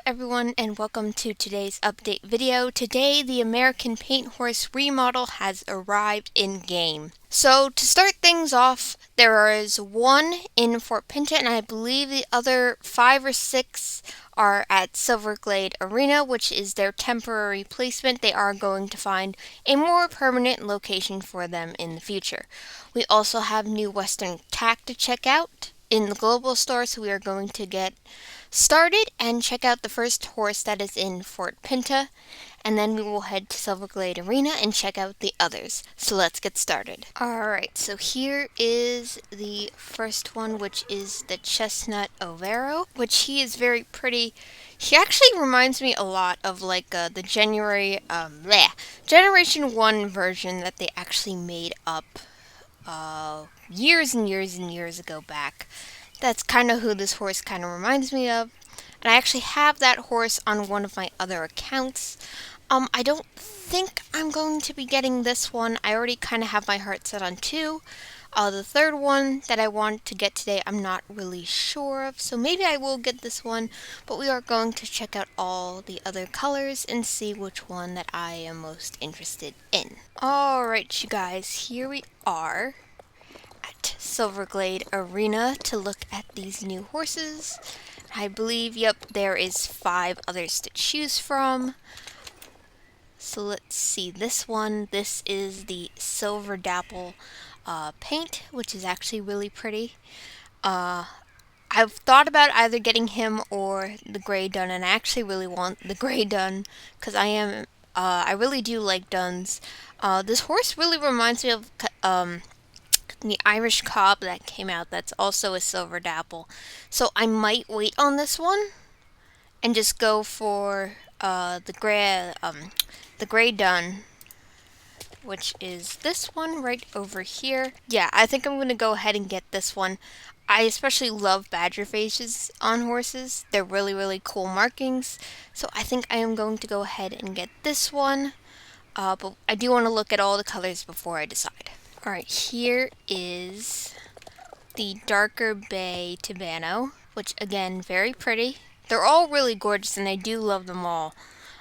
everyone, and welcome to today's update video. Today the American Paint Horse remodel has arrived in game. So to start things off, there is one in Fort Pinta, and I believe the other 5 or 6 are at Silverglade Arena, which is their temporary placement. They are going to find a more permanent location for them in the future. We also have new Western Tack to check out in the global store, so we are going to get started and check out the first horse that is in Fort Pinta, and then we will head to Silverglade Arena and check out the others. So let's get started. Alright, so here is the first one, which is the Chestnut Ovaro, which he is very pretty. He actually reminds me a lot of the Generation 1 version that they actually made up years and years and years ago back. That's kind of who this horse kind of reminds me of. And I actually have that horse on one of my other accounts. I don't think I'm going to be getting this one. I already kind of have my heart set on 2. The third one that I want to get today, I'm not really sure of. So maybe I will get this one. But we are going to check out all the other colors and see which one that I am most interested in. Alright, you guys, here we are at Silverglade Arena to look at these new horses. I believe, yep, there is 5 others to choose from. So let's see this one. This is the Silver Dapple paint, which is actually really pretty. I've thought about either getting him or the gray dun, and I actually really want the gray dun because I really do like duns. This horse really reminds me of the Irish cob that came out. That's also a Silver Dapple. So I might wait on this one and just go for the gray dun, which is this one right over here. Yeah, I think I'm gonna go ahead and get this one. I especially love badger faces on horses. They're really, really cool markings. So I think I am going to go ahead and get this one. But I do want to look at all the colors before I decide. Alright, here is the darker bay Tibano, which again, very pretty. They're all really gorgeous and I do love them all.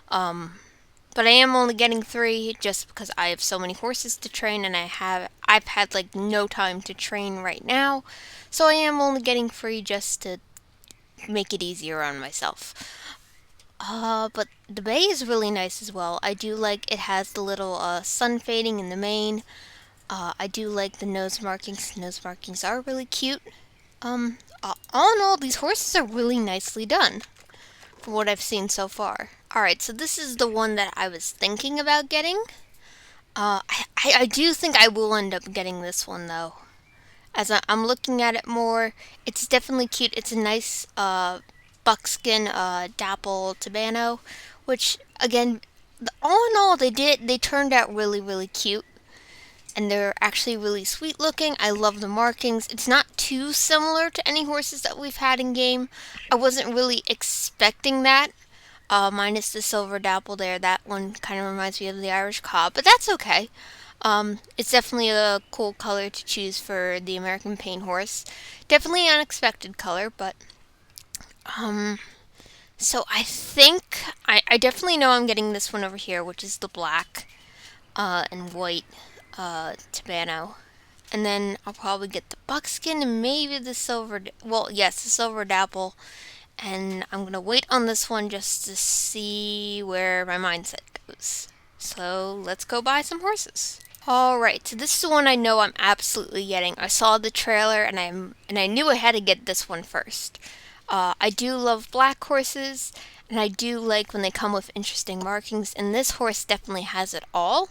But I am only getting 3 just because I have so many horses to train, and I've had no time to train right now. So I am only getting 3 just to make it easier on myself. But the bay is really nice as well. I do like it has the little sun fading in the mane. I do like the nose markings. Nose markings are really cute. All in all, these horses are really nicely done from what I've seen so far. Alright, so this is the one that I was thinking about getting. I do think I will end up getting this one, though. As I'm looking at it more, it's definitely cute. It's a nice buckskin Dapple Tibano, which, again, all in all, they turned out really, really cute. And they're actually really sweet looking. I love the markings. It's not too similar to any horses that we've had in game. I wasn't really expecting that. Minus the Silver Dapple there. That one kind of reminds me of the Irish cob, but that's okay. It's definitely a cool color to choose for the American Paint Horse. Definitely an unexpected color, but so I think I definitely know I'm getting this one over here, which is the black and white Tibano. And then I'll probably get the buckskin and maybe the silver, the Silver Dapple. And I'm going to wait on this one just to see where my mindset goes. So let's go buy some horses. Alright, so this is the one I know I'm absolutely getting. I saw the trailer and I knew I had to get this one first. I do love black horses, and I do like when they come with interesting markings, and this horse definitely has it all.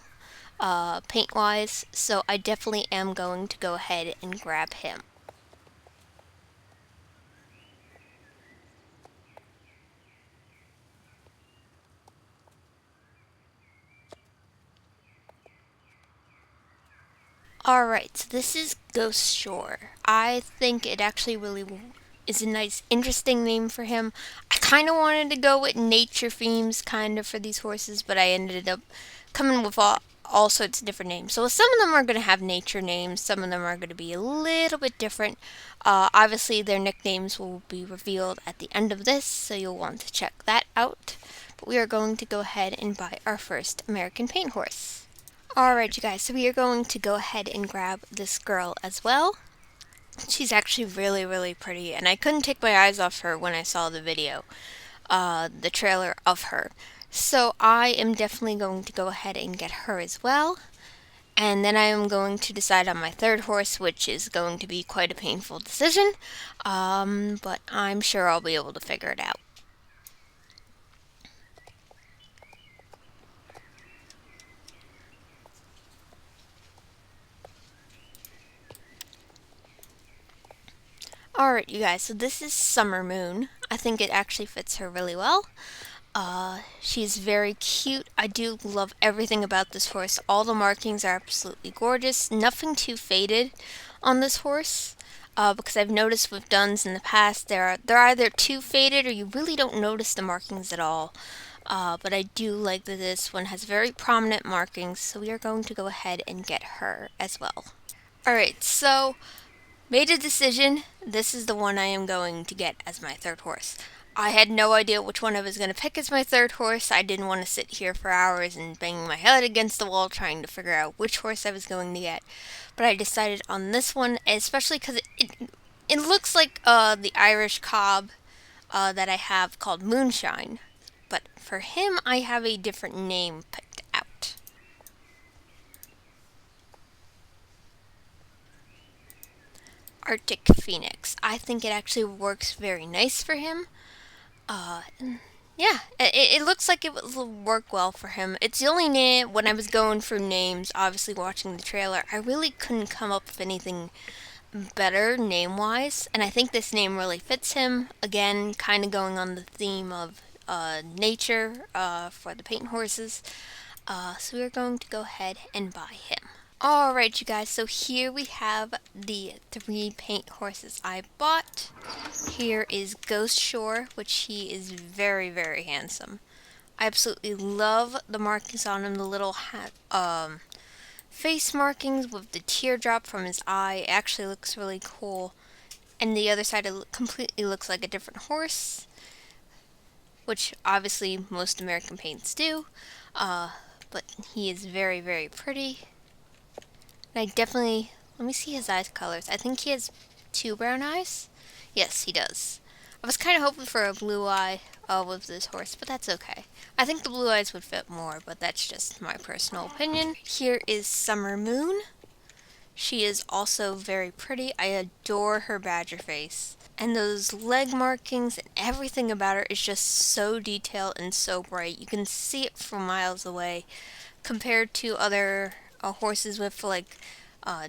Paint-wise, so I definitely am going to go ahead and grab him. Alright, so this is Ghost Shore. I think it actually really is a nice, interesting name for him. I kind of wanted to go with nature themes kind of for these horses, but I ended up coming with all sorts of different names. So some of them are going to have nature names, some of them are going to be a little bit different. Obviously, their nicknames will be revealed at the end of this, so you'll want to check that out. But we are going to go ahead and buy our first American paint horse. Alright, you guys, so we are going to go ahead and grab this girl as well. She's actually really, really pretty, and I couldn't take my eyes off her when I saw the video, the trailer of her. So I am definitely going to go ahead and get her as well. And then I am going to decide on my third horse, which is going to be quite a painful decision, but I'm sure I'll be able to figure it out. Alright, you guys, so this is Summer Moon. I think it actually fits her really well. She's very cute. I do love everything about this horse. All the markings are absolutely gorgeous. Nothing too faded on this horse. Because I've noticed with Duns in the past, they're either too faded or you really don't notice the markings at all. But I do like that this one has very prominent markings, so we are going to go ahead and get her as well. Alright, so made a decision. This is the one I am going to get as my third horse. I had no idea which one I was going to pick as my third horse. I didn't want to sit here for hours and bang my head against the wall trying to figure out which horse I was going to get. But I decided on this one, especially because it looks like the Irish cob that I have called Moonshine. But for him, I have a different name picked out. Arctic Phoenix. I think it actually works very nice for him. Yeah, it looks like it will work well for him. It's the only name, when I was going through names, obviously watching the trailer, I really couldn't come up with anything better name-wise, and I think this name really fits him. Again, kind of going on the theme of nature for the paint horses. So we're going to go ahead and buy him. Alright, you guys, so here we have the 3 paint horses I bought. Here is Ghost Shore, which he is very, very handsome. I absolutely love the markings on him, the little face markings with the teardrop from his eye. It actually looks really cool. And the other side, it completely looks like a different horse, which obviously most American paints do. But he is very, very pretty. And I definitely, let me see his eye colors. I think he has 2 brown eyes. Yes, he does. I was kind of hoping for a blue eye with this horse, but that's okay. I think the blue eyes would fit more, but that's just my personal opinion. Here is Summer Moon. She is also very pretty. I adore her badger face. And those leg markings and everything about her is just so detailed and so bright. You can see it from miles away compared to other horses with like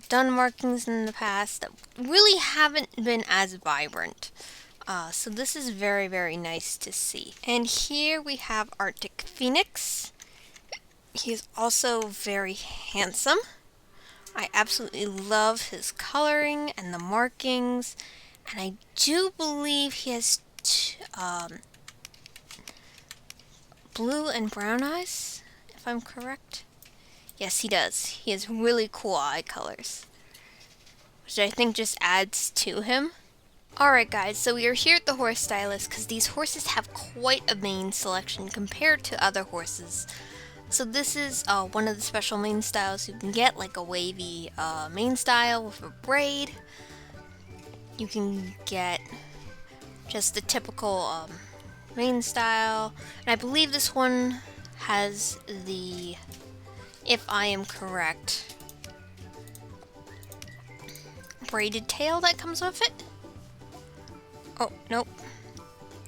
dun markings in the past that really haven't been as vibrant. So this is very, very nice to see. And here we have Arctic Phoenix. He is also very handsome. I absolutely love his coloring and the markings. And I do believe he has blue and brown eyes, if I'm correct. Yes, he does. He has really cool eye colors, which I think just adds to him. Alright guys, so we are here at the horse stylist because these horses have quite a mane selection compared to other horses. So this is one of the special mane styles you can get, like a wavy mane style with a braid. You can get just the typical mane style, and I believe this one has the, if I am correct, braided tail that comes with it. Oh, nope.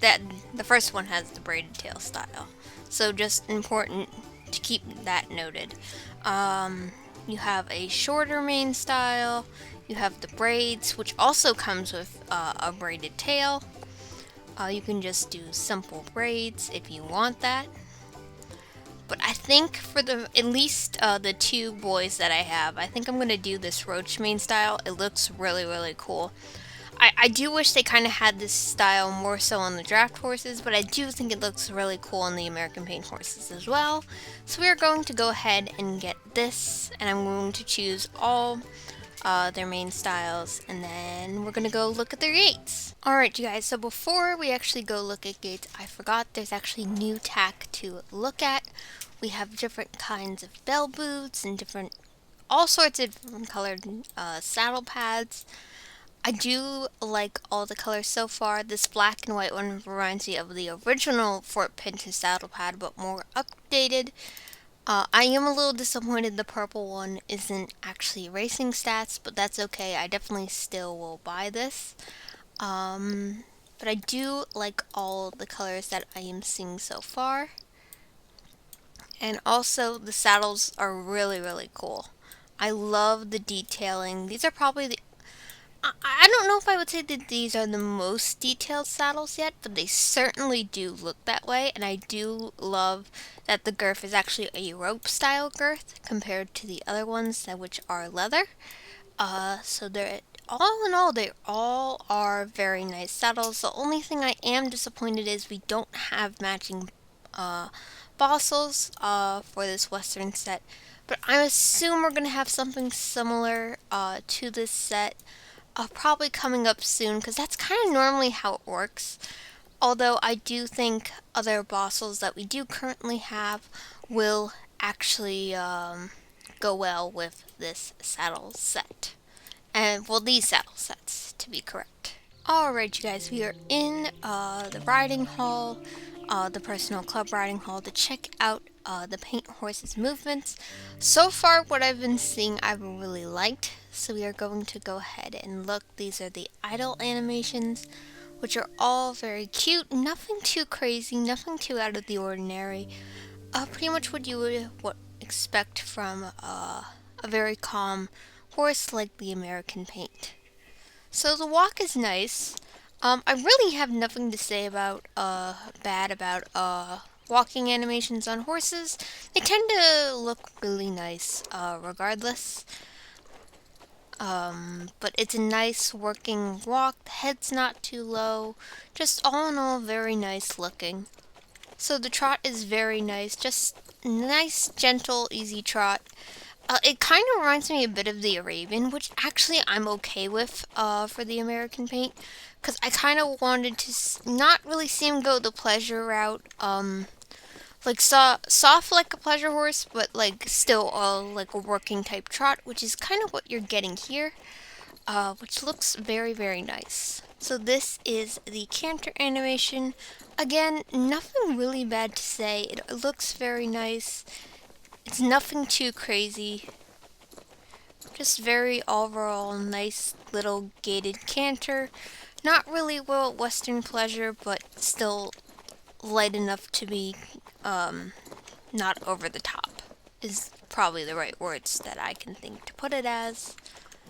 The first one has the braided tail style. So just important to keep that noted. You have a shorter mane style. You have the braids, which also comes with a braided tail. You can just do simple braids if you want that. But I think for at least the 2 boys that I have, I think I'm going to do this roach mane style. It looks really, really cool. I do wish they kind of had this style more so on the draft horses, but I do think it looks really cool on the American paint horses as well. So we are going to go ahead and get this, and I'm going to choose all their main styles, and then we're gonna go look at their gates. Alright, you guys, so before we actually go look at gates, I forgot there's actually new tack to look at. We have different kinds of bell boots and all sorts of different colored saddle pads. I do like all the colors so far. This black and white one reminds me of the original Fort Pinch's saddle pad, but more updated. I am a little disappointed the purple one isn't actually racing stats, but that's okay. I definitely still will buy this. But I do like all the colors that I am seeing so far. And also the saddles are really, really cool. I love the detailing. These are probably I don't know if I would say that these are the most detailed saddles yet, but they certainly do look that way, and I do love that the girth is actually a rope style girth compared to the other ones which are leather. So they're all in all, they all are very nice saddles. The only thing I am disappointed is we don't have matching fossils for this western set, but I assume we're gonna have something similar to this set. Probably coming up soon, because that's kind of normally how it works. Although I do think other bossels that we do currently have will actually go well with this saddle set. And, well, these saddle sets, to be correct. Alright, you guys, we are in the riding hall, the personal club riding hall, to check out the paint horse's movements. So far, what I've been seeing, I've really liked. So we are going to go ahead and look. These are the idle animations, which are all very cute. Nothing too crazy, nothing too out of the ordinary. Pretty much what you would expect from a very calm horse like the American paint. So the walk is nice. I really have nothing to say about bad about walking animations on horses. They tend to look really nice regardless. But it's a nice working walk. The head's not too low. Just all in all, very nice looking. So the trot is very nice. Just nice, gentle, easy trot. It kind of reminds me a bit of the Arabian, which actually I'm okay with for the American paint, because I kind of wanted to not really see him go the pleasure route, like soft like a pleasure horse, but like still like a working type trot, which is kind of what you're getting here, which looks very, very nice. So this is the canter animation. Again, nothing really bad to say. It looks very nice. It's nothing too crazy. Just very overall nice little gated canter. Not really well western pleasure, but still light enough to be not over the top is probably the right words that I can think to put it as.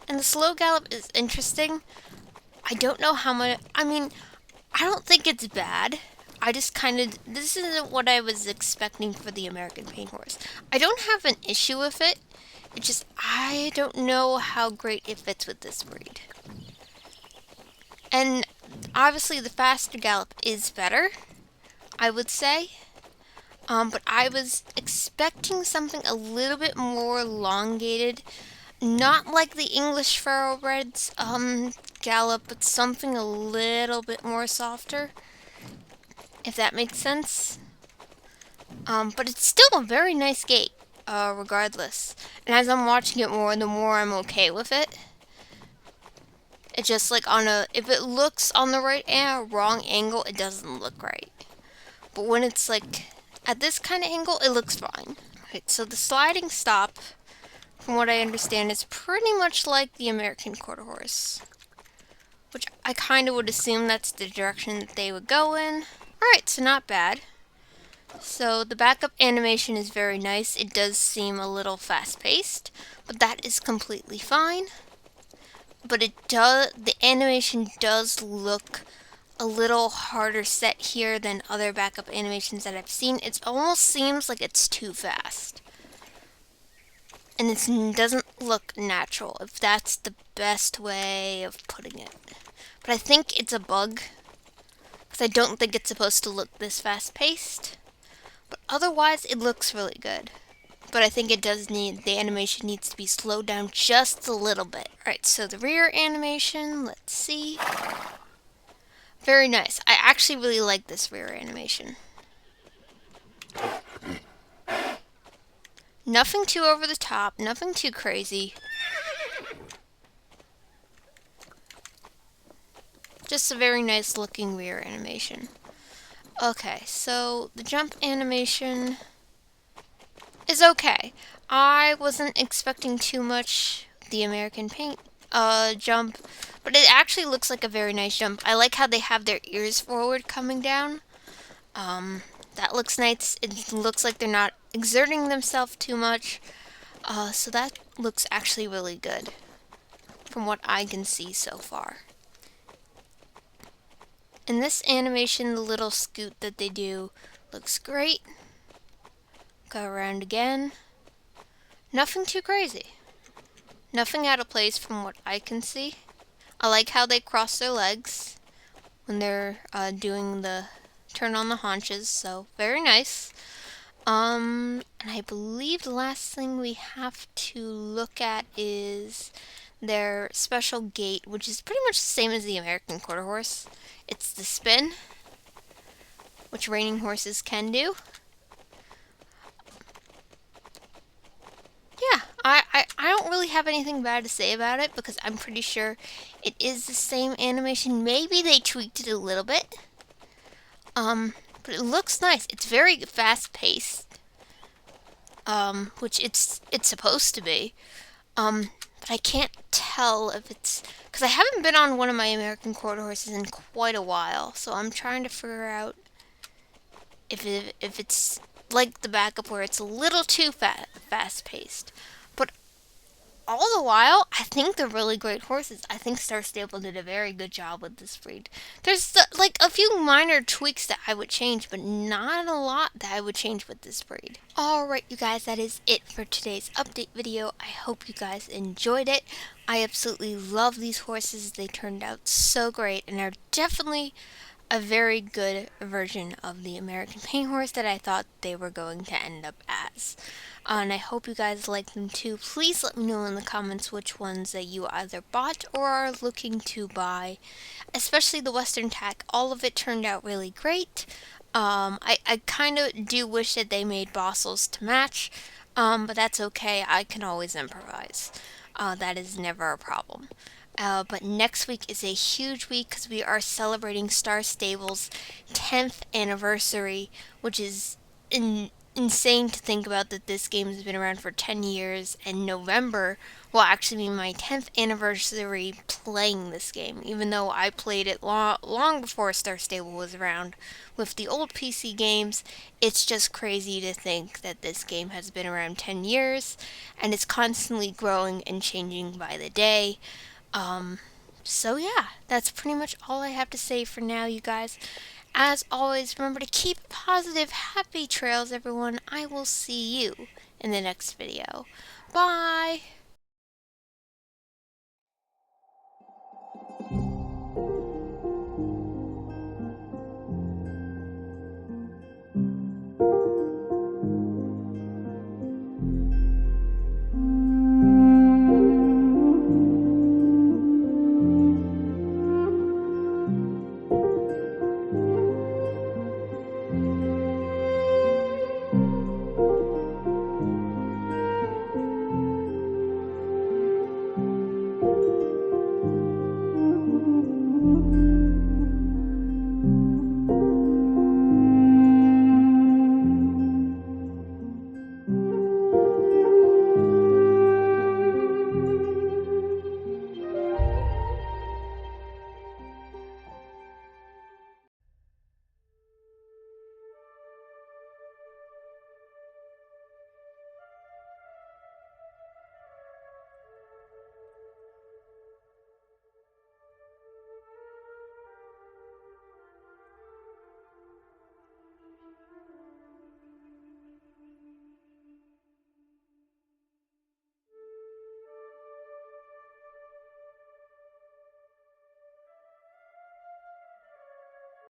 And the slow gallop is interesting. I don't know how much, I mean, I don't think it's bad. I just this isn't what I was expecting for the American paint horse. I don't have an issue with it. It's just, I don't know how great it fits with this breed. And obviously the faster gallop is better, I would say. But I was expecting something a little bit more elongated. Not like the English Thoroughbreds gallop, but something a little bit more softer, if that makes sense. But it's still a very nice gait, regardless. And as I'm watching it more, the more I'm okay with it. It's just like if it looks on the right and wrong angle, it doesn't look right. But when it's like at this kind of angle, it looks fine. Right, so the sliding stop, from what I understand, is pretty much like the American quarter horse, which I kind of would assume that's the direction that they would go in. Alright, so not bad. So the backup animation is very nice. It does seem a little fast-paced, but that is completely fine. But the animation does look a little harder set here than other backup animations that I've seen. It almost seems like it's too fast. and it doesn't look natural, if that's the best way of putting it. But I think it's a bug, because I don't think it's supposed to look this fast-paced. But otherwise, it looks really good. But I think the animation needs to be slowed down just a little bit. Alright, so the rear animation, let's see. Very nice. I actually really like this rear animation. Nothing too over the top, nothing too crazy. Just a very nice looking rear animation. Okay, so the jump animation is okay. I wasn't expecting too much the American Paint jump, but it actually looks like a very nice jump. I like how they have their ears forward coming down. That looks nice. It looks like they're not exerting themselves too much. So that looks actually really good from what I can see so far. In this animation, the little scoot that they do looks great. Go around again. Nothing too crazy. Nothing out of place from what I can see. I like how they cross their legs when they're doing the turn on the haunches, so very nice. And I believe the last thing we have to look at is their special gait, which is pretty much the same as the American Quarter Horse. It's the spin, which reining horses can do. Yeah, I don't really have anything bad to say about it because I'm pretty sure it is the same animation. Maybe they tweaked it a little bit. But it looks nice. It's very fast paced. Which it's supposed to be. But I can't tell if it's because I haven't been on one of my American Quarter Horses in quite a while, so I'm trying to figure out if it's like the backup where it's a little too fast paced. But all the while, I think they're really great horses. I think Star Stable did a very good job with this breed. There's like a few minor tweaks that I would change, but not a lot that I would change with this breed. Alright, you guys, that is it for today's update video. I hope you guys enjoyed it. I absolutely love these horses. They turned out so great and are definitely a very good version of the American Paint Horse that I thought they were going to end up as. And I hope you guys like them too. Please let me know in the comments which ones that you either bought or are looking to buy. Especially the Western Tack. All of it turned out really great. I kind of do wish that they made Bossels to match. But that's okay. I can always improvise. That is never a problem. But next week is a huge week because we are celebrating Star Stable's 10th anniversary, which is insane to think about that this game has been around for 10 years, and November will actually be my 10th anniversary playing this game, even though I played it long before Star Stable was around. With the old PC games, it's just crazy to think that this game has been around 10 years, and it's constantly growing and changing by the day. So yeah, that's pretty much all I have to say for now, you guys. As always, remember to keep positive, happy trails, everyone. I will see you in the next video. Bye!